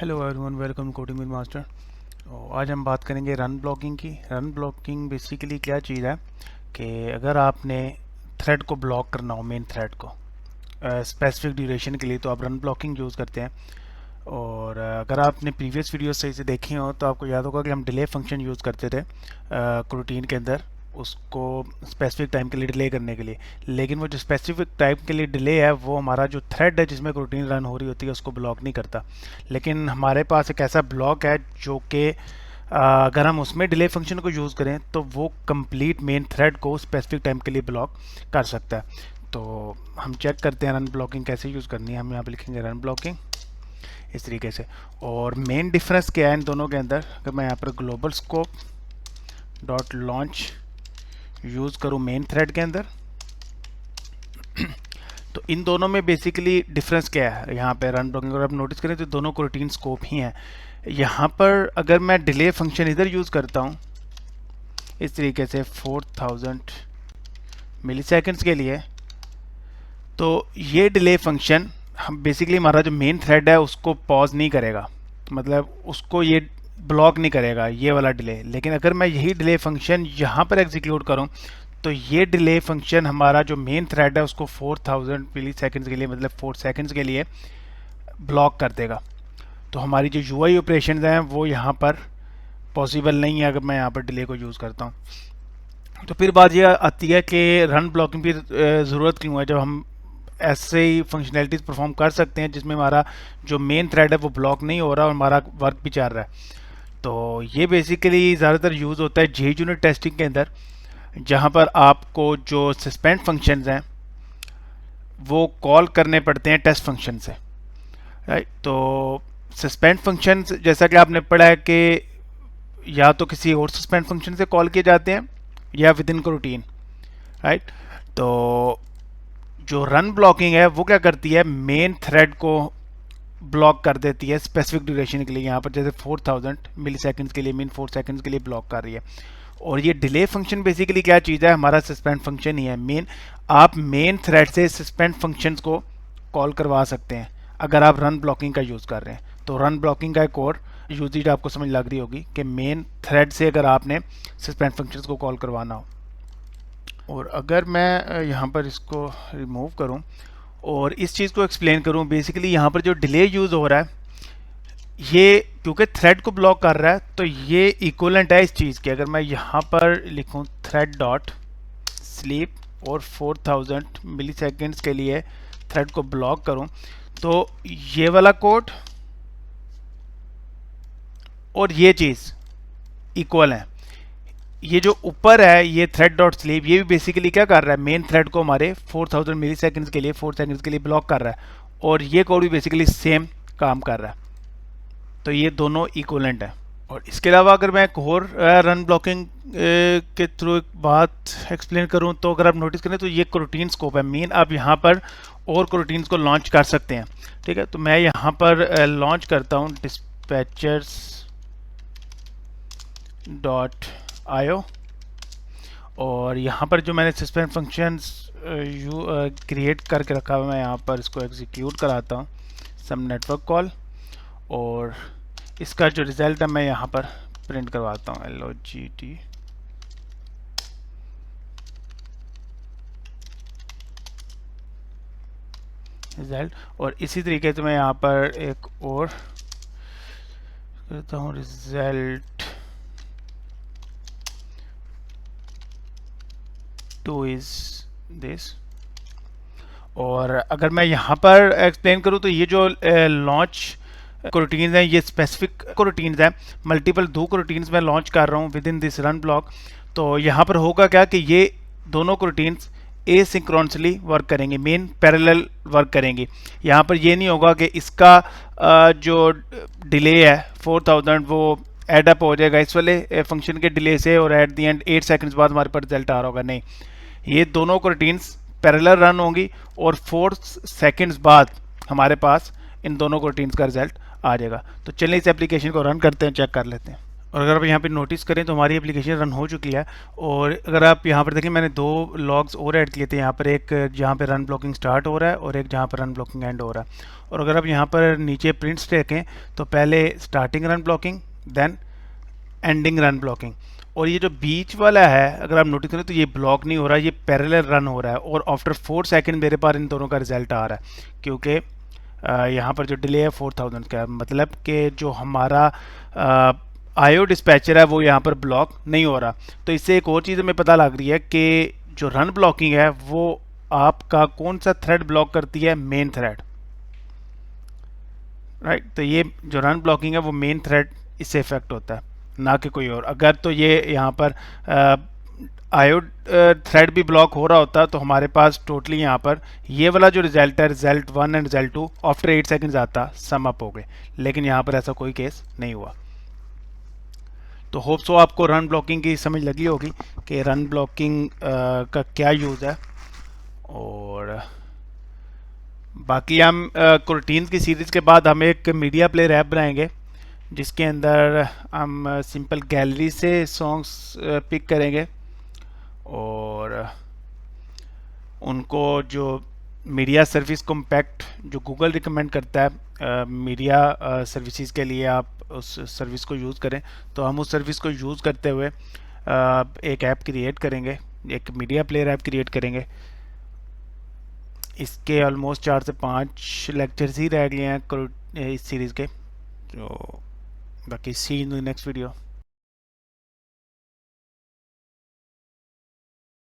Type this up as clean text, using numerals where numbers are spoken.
Hello everyone, welcome coding with master. आज हम बात करेंगे रन ब्लॉकिंग की। रन ब्लॉकिंग बेसिकली क्या चीज़ है कि अगर आपने थ्रेड को ब्लॉक करना हो, मेन थ्रेड को स्पेसिफिक ड्यूरेशन के लिए, तो आप रन ब्लॉकिंग यूज़ करते हैं। और अगर आपने प्रीवियस वीडियो सही से देखी हो तो आपको याद होगा कि हम डिले फंक्शन यूज़ करते थे रूटीन के अंदर, उसको स्पेसिफिक टाइम के लिए डिले करने के लिए। लेकिन वो जो स्पेसिफिक टाइम के लिए डिले है वो हमारा जो थ्रेड है जिसमें रूटीन रन हो रही होती है उसको ब्लॉक नहीं करता। लेकिन हमारे पास एक ऐसा ब्लॉक है जो कि अगर हम उसमें डिले फंक्शन को यूज़ करें तो वो कंप्लीट मेन थ्रेड को स्पेसिफिक टाइम के लिए ब्लॉक कर सकता है। तो हम चेक करते हैं रन ब्लॉकिंग कैसे यूज़ करनी है। हम यहाँ पे लिखेंगे रन ब्लॉकिंग इस तरीके से। और मेन डिफरेंस क्या है इन दोनों के अंदर, अगर मैं यहाँ पर global scope dot launch use करूँ मेन थ्रेड के अंदर तो इन दोनों में बेसिकली डिफरेंस क्या है। यहाँ पे रन ब्लॉकिंग अगर आप नोटिस करें तो दोनों को रूटीन स्कोप ही हैं। यहाँ पर अगर मैं डिले फंक्शन इधर यूज़ करता हूँ इस तरीके से 4000 मिलीसेकंड्स के लिए, तो ये डिले फंक्शन हम बेसिकली हमारा जो मेन थ्रेड है उसको पॉज नहीं करेगा, मतलब उसको ये ब्लॉक नहीं करेगा ये वाला डिले। लेकिन अगर मैं यही डिले फंक्शन यहाँ पर एग्जीक्यूट करूँ तो ये डिले फंक्शन हमारा जो मेन थ्रेड है उसको 4000 मिली सेकेंड्स के लिए, मतलब 4 सेकेंड्स के लिए ब्लॉक कर देगा। तो हमारी जो यूआई ऑपरेशन हैं वो यहाँ पर पॉसिबल नहीं है अगर मैं यहाँ पर डिले को यूज़ करता हूँ। तो फिर बात ये आती है कि रन ब्लॉकिंग की ज़रूरत क्यों है, जब हम ऐसे ही फंक्शनैलिटीज़ परफॉर्म कर सकते हैं जिसमें हमारा जो मेन थ्रेड है वो ब्लॉक नहीं हो रहा और हमारा वर्क भी चल रहा है। तो ये बेसिकली ज़्यादातर यूज़ होता है जे यूनिट टेस्टिंग के अंदर, जहाँ पर आपको जो सस्पेंड फंक्शंस हैं वो कॉल करने पड़ते हैं टेस्ट फंक्शन से, राइट। तो सस्पेंड फंक्शंस जैसा कि आपने पढ़ा है कि या तो किसी और सस्पेंड फंक्शन से कॉल किए जाते हैं या विद इन रूटीन, राइट। तो जो रन ब्लॉकिंग है वो क्या करती है, मेन थ्रेड को ब्लॉक कर देती है स्पेसिफिक ड्यूरेशन के लिए। यहाँ पर जैसे 4000 मिली सेकेंड्स के लिए, मीन 4 सेकेंड्स के लिए ब्लॉक कर रही है। और ये डिले फंक्शन बेसिकली क्या चीज़ है, हमारा सस्पेंड फंक्शन ही है मेन। आप मेन थ्रेड से सस्पेंड फंक्शंस को कॉल करवा सकते हैं अगर आप रन ब्लॉकिंग का यूज़ कर रहे हैं। तो रन ब्लॉकिंग का एक और यूजेज आपको समझ लग रही होगी कि मेन थ्रेड से अगर आपने सस्पेंड फंक्शंस को कॉल करवाना हो। और अगर मैं यहाँ पर इसको रिमूव करूँ और इस चीज़ को एक्सप्लेन करूँ, बेसिकली यहाँ पर जो डिले यूज़ हो रहा है ये क्योंकि थ्रेड को ब्लॉक कर रहा है तो ये इक्वलेंट है इस चीज़ के। अगर मैं यहाँ पर लिखूँ थ्रेड डॉट स्लीप और 4000 मिली सेकेंड्स के लिए थ्रेड को ब्लॉक करूँ तो ये वाला कोड और ये चीज़ इक्वल है। ये जो ऊपर है ये थ्रेड डॉट स्लीप, ये भी बेसिकली क्या कर रहा है, मेन थ्रेड को हमारे 4000 मिली सेकेंड्स के लिए 4 सेकेंड्स के लिए ब्लॉक कर रहा है। और ये कोड भी बेसिकली सेम काम कर रहा है। तो ये दोनों इक्वलेंट है। और इसके अलावा अगर मैं एक और रन ब्लॉकिंग के थ्रू एक बात एक्सप्लेन करूं तो अगर आप नोटिस करें तो ये रूटीन स्कोप है मेन। आप यहाँ पर और रूटीन्स को लॉन्च कर सकते हैं, ठीक है। तो मैं यहाँ पर लॉन्च करता हूँ डिस्पैचर्स डॉट आयो और यहाँ पर जो मैंने सस्पेंड फंक्शंस क्रिएट करके रखा हुआ है मैं यहाँ पर इसको एग्जीक्यूट कराता हूँ सम नेटवर्क कॉल और इसका जो रिजल्ट है मैं यहाँ पर प्रिंट करवाता हूँ LOGT रिजल्ट। और इसी तरीके से मैं यहाँ पर एक और करता हूँ रिजल्ट टू इज दिस। और अगर मैं यहाँ पर एक्सप्लेन करूँ तो ये जो लॉन्च रूटीन्स हैं ये स्पेसिफिक रूटीन्स हैं, मल्टीपल 2 रूटीन्स मैं लॉन्च कर रहा हूँ with in this run block. तो यहाँ पर होगा क्या कि ये दोनों रूटीन्स एसिंक्रोनसली वर्क करेंगे, मेन पैरेलल वर्क करेंगे। यहाँ पर ये नहीं होगा कि इसका जो डिले है 4000 वो एड अप हो जाएगा इस वाले फंक्शन के डिले से और एट द एंड 8 सेकंड्स बाद हमारे पास रिजल्ट आ रहा होगा। नहीं, ये दोनों रूटीन्स पैरेलल रन होंगी और 4 सेकंड्स बाद हमारे पास इन दोनों रूटीन्स का रिजल्ट आ जाएगा। तो चलिए इस एप्लीकेशन को रन करते हैं, चेक कर लेते हैं। और अगर आप यहाँ पे नोटिस करें तो हमारी एप्लीकेशन रन हो चुकी है। और अगर आप यहाँ पर देखें, मैंने दो लॉग्स और ऐड किए थे, यहाँ पर एक जहाँ पे रन ब्लॉकिंग स्टार्ट हो रहा है और एक जहाँ पर रन ब्लॉकिंग एंड हो रहा है। और अगर आप यहाँ पर नीचे प्रिंट्स देखें तो पहले starting run blocking, then ending run blocking. और ये जो बीच वाला है अगर आप नोटिस करें तो ये ब्लॉक नहीं हो रहा है, ये पैरेलल रन हो रहा है। और आफ्टर 4 सेकंड मेरे पास इन दोनों का रिजल्ट आ रहा है, क्योंकि यहाँ पर जो डिले है 4000 का, मतलब कि जो हमारा आईओ डिस्पैचर है वो यहाँ पर ब्लॉक नहीं हो रहा। तो इससे एक और चीज़ हमें पता लग रही है कि जो रन ब्लॉकिंग है वो आपका कौन सा थ्रेड ब्लॉक करती है, मेन थ्रेड, राइट। तो ये जो रन ब्लॉकिंग है वो मेन थ्रेड इससे इफेक्ट होता है, ना कि कोई और। अगर तो ये यहाँ पर आईओ थ्रेड भी ब्लॉक हो रहा होता तो हमारे पास टोटली यहाँ पर ये वाला जो रिजल्ट है, result 1 and result 2 after 8 seconds आता, सम अप हो गए। लेकिन यहाँ पर ऐसा कोई केस नहीं हुआ। तो होप सो आपको रन ब्लॉकिंग की समझ लगी होगी कि रन ब्लॉकिंग का क्या यूज़ है। और बाकी हम कोरोटीन्स की सीरीज़ के बाद हम एक मीडिया प्लेयर ऐप बनाएंगे, जिसके अंदर हम सिंपल गैलरी से सॉन्ग्स पिक करेंगे और उनको जो मीडिया सर्विस कॉम्पैक्ट जो गूगल रिकमेंड करता है मीडिया सर्विसेज के लिए, आप उस सर्विस को यूज़ करें। तो हम उस सर्विस को यूज़ करते हुए एक ऐप क्रिएट करेंगे, एक मीडिया प्लेयर ऐप क्रिएट करेंगे। इसके ऑलमोस्ट 4 से 5 लेक्चर्स ही रह गए हैं इस सीरीज़ के। तो बाकी सी इन द नेक्स्ट वीडियो।